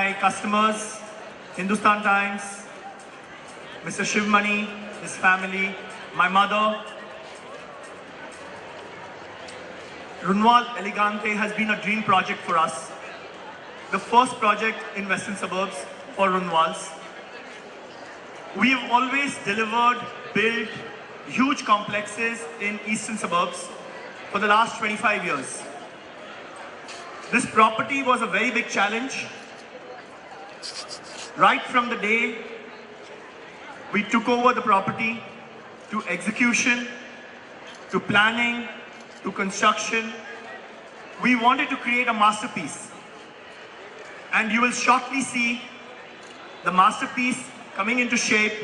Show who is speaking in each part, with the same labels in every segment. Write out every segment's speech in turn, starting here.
Speaker 1: my customers, Hindustan Times, Mr. Sivamani, his family, my mother. Runwal Elegante has been a dream project for us. The first project in Western suburbs for Runwals. We have always delivered, built huge complexes in eastern suburbs for the last 25 years. This property was a very big challenge. Right from the day we took over the property, to execution, to planning, to construction, we wanted to create a masterpiece. And you will shortly see the masterpiece coming into shape.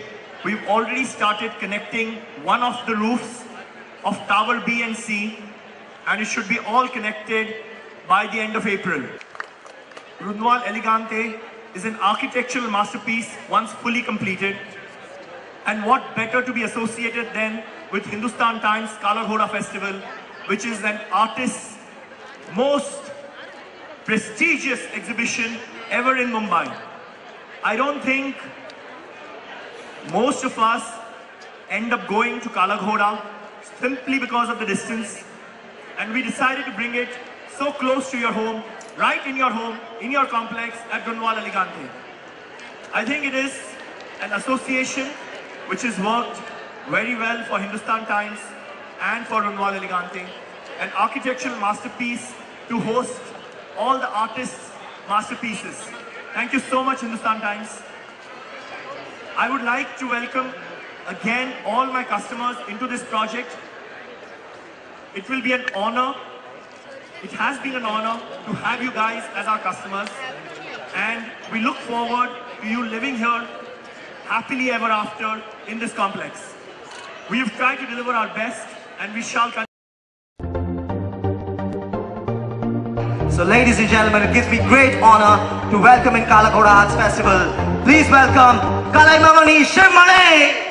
Speaker 1: We've already started connecting one of the roofs of Tower B and C, and it should be all connected by the end of April. Runwal Elegante is an architectural masterpiece once fully completed. And what better to be associated then with Hindustan Times Kala Ghoda Festival, which is an artist's most prestigious exhibition ever in Mumbai. I don't think most of us end up going to Kala Ghoda simply because of the distance, and we decided to bring it so close to your home, right in your complex at Runwal Elegante. I think it is an association which has worked very well for Hindustan Times and for Runwal Elegante, an architectural masterpiece to host all the artists' masterpieces. Thank you so much, Hindustan Times. I would like to welcome again all my customers into this project. It will be an honor. It has been an honor to have you guys as our customers, and we look forward to you living here happily ever after in this complex. We have tried to deliver our best, and we shall continue.
Speaker 2: So ladies and gentlemen, it gives me great honor to welcome in Kala Ghoda Arts Festival. Please welcome Sulaimani Sivamani.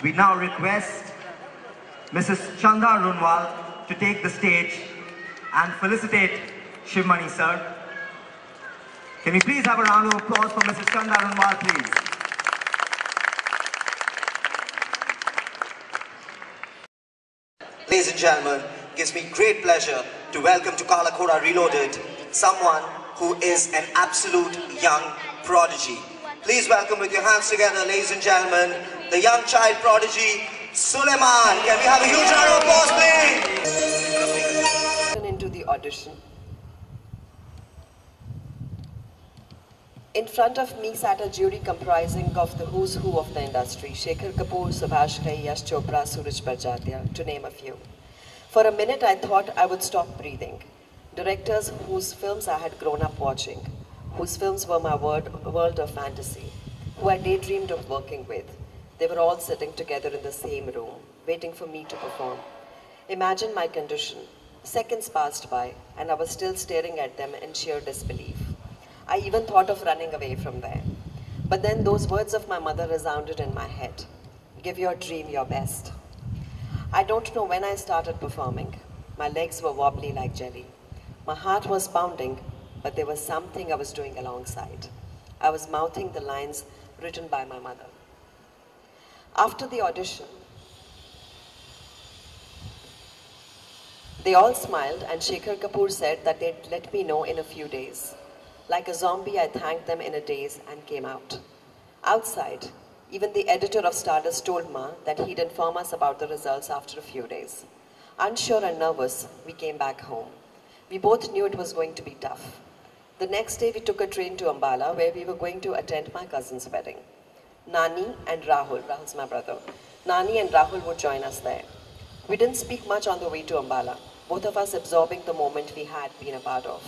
Speaker 2: We now request Mrs. Chanda Runwal to take the stage and felicitate Sivamani sir. Can we please have a round of applause for Mrs. Chanda Runwal, please?
Speaker 3: Ladies and gentlemen, it gives me great pleasure to welcome to Kala Ghoda Reloaded someone who is an absolute young prodigy. Please welcome with your hands together, ladies and gentlemen, the young child prodigy, SULEIMAN. Can we have a huge round of applause, please?
Speaker 4: Into the audition. In front of me sat a jury comprising of the who's who of the industry: Shekhar Kapoor, Subhash Ghai, Yash Chopra, Suraj Barjatya, to name a few. For a minute I thought I would stop breathing. Directors whose films I had grown up watching, whose films were my world of fantasy, who I daydreamed of working with. They were all sitting together in the same room, waiting for me to perform. Imagine my condition. Seconds passed by, and I was still staring at them in sheer disbelief. I even thought of running away from there. But then those words of my mother resounded in my head. Give your dream your best. I don't know when I started performing. My legs were wobbly like jelly. My heart was pounding, but there was something I was doing alongside. I was mouthing the lines written by my mother. After the audition, they all smiled, and Shekhar Kapoor said that they'd let me know in a few days. Like a zombie, I thanked them in a daze and came out. Outside, even the editor of Stardust told Ma that he'd inform us about the results after a few days. Unsure and nervous, we came back home. We both knew it was going to be tough. The next day, we took a train to Ambala, where we were going to attend my cousin's wedding. Nani and Rahul's my brother, Nani and Rahul would join us there. We didn't speak much on the way to Ambala, both of us absorbing the moment we had been a part of.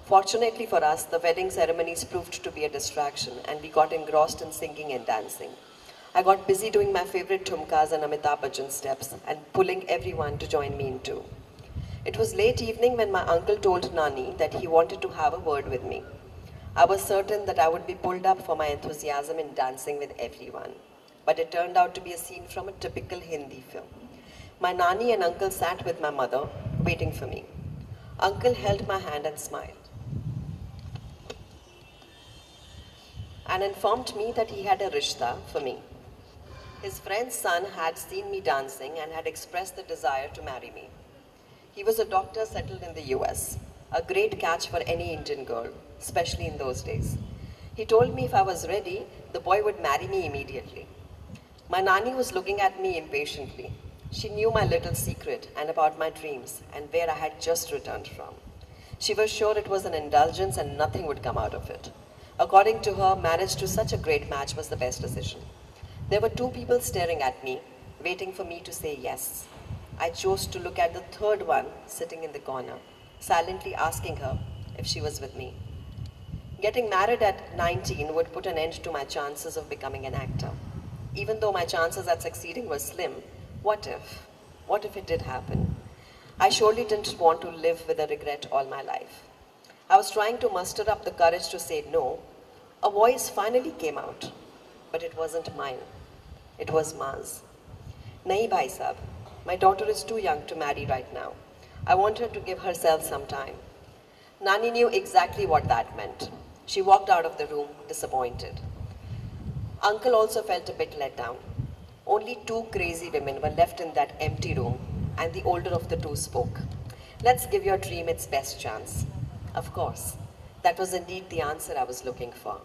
Speaker 4: Fortunately for us, the wedding ceremonies proved to be a distraction, and we got engrossed in singing and dancing. I got busy doing my favorite thumkas and Amitabh Bachchan steps and pulling everyone to join me in too. It was late evening when my uncle told Nani that he wanted to have a word with me. I was certain that I would be pulled up for my enthusiasm in dancing with everyone. But it turned out to be a scene from a typical Hindi film. My Nani and uncle sat with my mother, waiting for me. Uncle held my hand and smiled, and informed me that he had a rishta for me. His friend's son had seen me dancing and had expressed the desire to marry me. He was a doctor settled in the US, a great catch for any Indian girl, especially in those days. He told me if I was ready, the boy would marry me immediately. My Nani was looking at me impatiently. She knew my little secret and about my dreams and where I had just returned from. She was sure it was an indulgence and nothing would come out of it. According to her, marriage to such a great match was the best decision. There were two people staring at me, waiting for me to say yes. I chose to look at the third one sitting in the corner, silently asking her if she was with me. Getting married at 19 would put an end to my chances of becoming an actor. Even though my chances at succeeding were slim, what if? What if it did happen? I surely didn't want to live with a regret all my life. I was trying to muster up the courage to say no. A voice finally came out, but it wasn't mine. It was Ma's. Nahi bhai sahab, my daughter is too young to marry right now. I want her to give herself some time. Nani knew exactly what that meant. She walked out of the room, disappointed. Uncle also felt a bit let down. Only two crazy women were left in that empty room, and the older of the two spoke. Let's give your dream its best chance. Of course, that was indeed the answer I was looking for.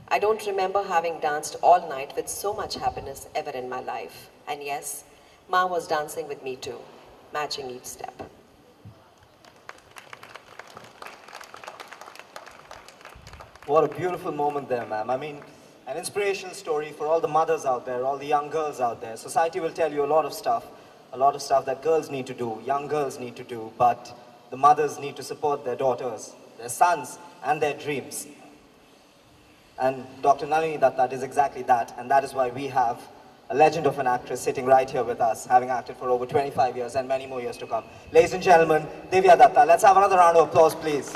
Speaker 4: I don't remember having danced all night with so much happiness ever in my life. And yes, Ma was dancing with me too, matching each step.
Speaker 3: What a beautiful moment there, ma'am. I mean, an inspirational story for all the mothers out there, all the young girls out there. Society will tell you a lot of stuff that girls need to do, young girls need to do, but the mothers need to support their daughters, their sons, and their dreams. And Dr. Nalini Datta is exactly that, and that is why we have a legend of an actress sitting right here with us, having acted for over 25 years and many more years to come. Ladies and gentlemen, Divya Datta. Let's have another round of applause, please.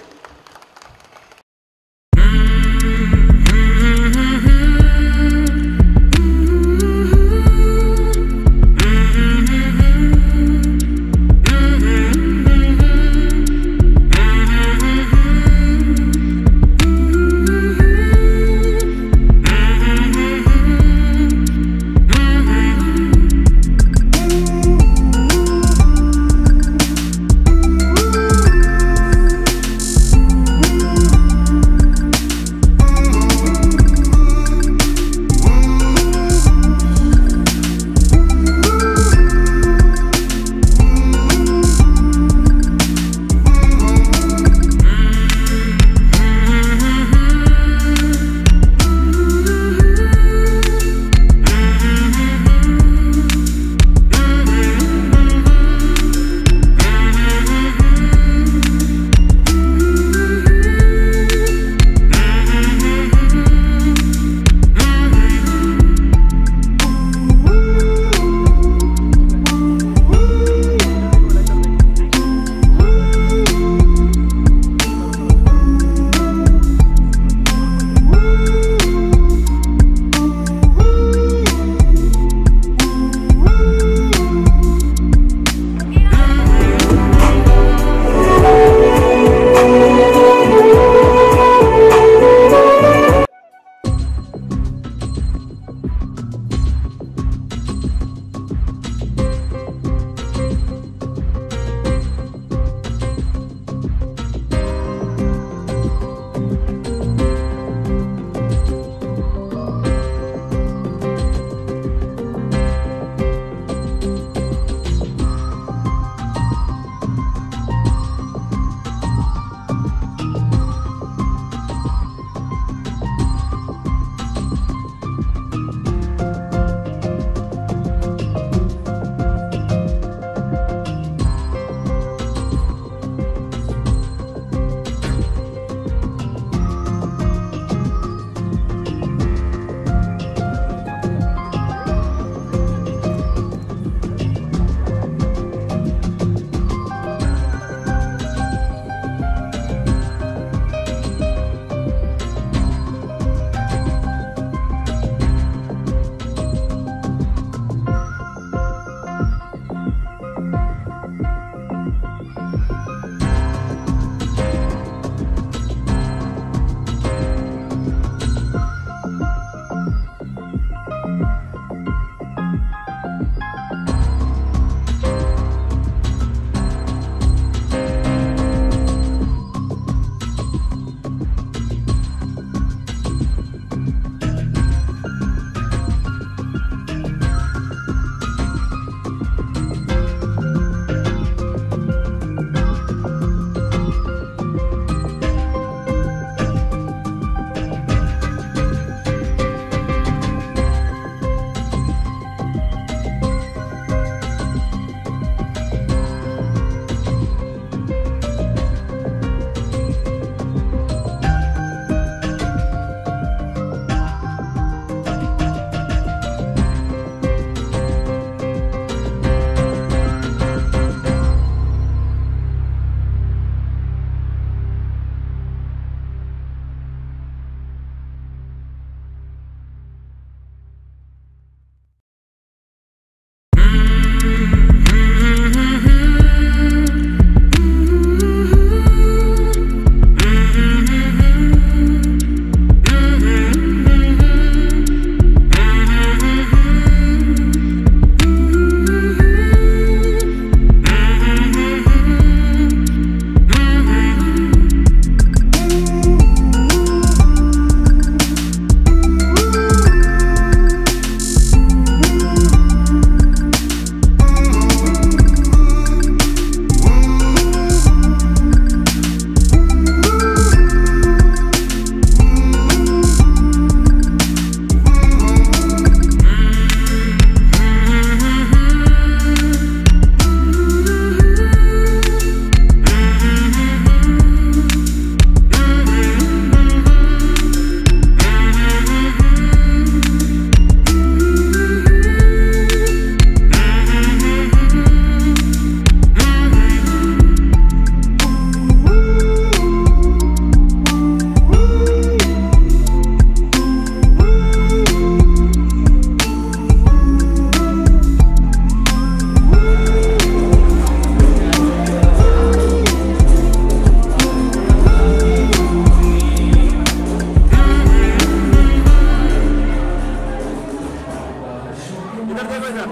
Speaker 1: इधर देखो इधर।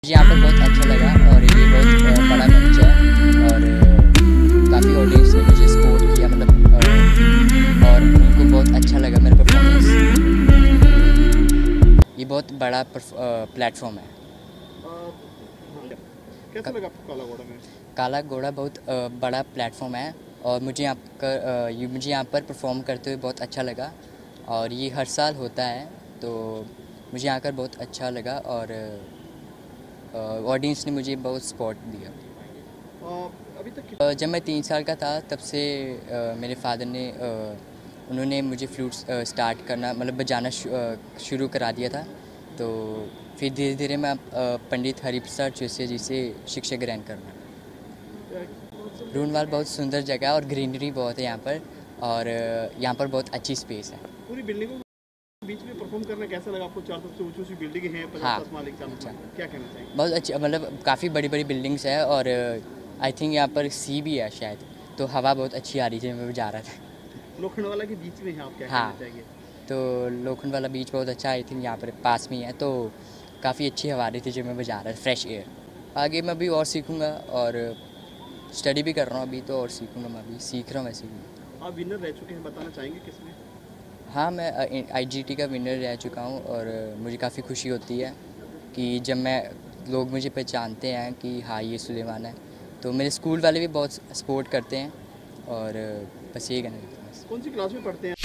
Speaker 5: मुझे यहाँ पर बहुत अच्छा लगा और ये बहुत बड़ा मंच है और काफ़ी ऑडियंस ने मुझे सपोर्ट किया मतलब और उनको बहुत अच्छा लगा मेरा परफॉर्मेंस। ये बहुत बड़ा प्लेटफॉर्म है।
Speaker 1: कैसा लगा आपको काला घोड़ा में?
Speaker 5: काला घोड़ा बहुत बड़ा प्लेटफॉर्म है और मुझे यहाँ पर परफॉर्म करते हुए बहुत अच्छा लगा और ये हर साल होता है तो मुझे आकर बहुत अच्छा लगा और ऑडियंस ने मुझे बहुत सपोर्ट दिया।
Speaker 1: अभी तक
Speaker 5: जब मैं 3 साल का था तब से मेरे फादर ने उन्होंने मुझे फ्लूट स्टार्ट करना मतलब बजाना शुरू करा दिया था तो फिर धीरे धीरे मैं पंडित हरिप्रसाद चौरसिया जी से शिक्षा ग्रहण करना। runwal बहुत सुंदर जगह है और ग्रीनरी बहुत है यहाँ पर और यहाँ पर बहुत अच्छी स्पेस है।
Speaker 1: पूरी बिल्डिंगों के बीच में परफॉर्म करना कैसा लगा आपको? 4 सबसे ऊंची बिल्डिंग है, 50 मालिक का, क्या कहना चाहिए?
Speaker 5: बहुत अच्छी मतलब काफ़ी बड़ी बड़ी बिल्डिंग्स है और आई थिंक यहाँ पर सी भी है शायद तो हवा बहुत अच्छी आ रही थी मैं जा रहा था।
Speaker 1: लोखंडवाला के बीच में है, आप क्या कहना चाहिए?
Speaker 5: तो लोखंडवाला बीच बहुत अच्छा आई थिंक यहाँ पर पास में ही है तो काफ़ी अच्छी हवा आ रही थी जब मैं बजा रहा था, फ्रेश एयर। आगे मैं भी और सीखूँगा और स्टडी भी कर रहा हूँ अभी तो और सीखूँगा, मैं अभी सीख रहा हूँ वैसे भी।
Speaker 1: आप विनर रह चुके हैं, बताना चाहेंगे किसमें?
Speaker 5: हाँ मैं IGT का विनर रह चुका हूँ और मुझे काफ़ी खुशी होती है कि जब मैं लोग मुझे पहचानते हैं कि हाँ ये सुलेमान है तो मेरे स्कूल वाले भी बहुत सपोर्ट करते हैं और बस ये कहना चाहता हूँ।
Speaker 1: कौन सी क्लास में पढ़ते हैं?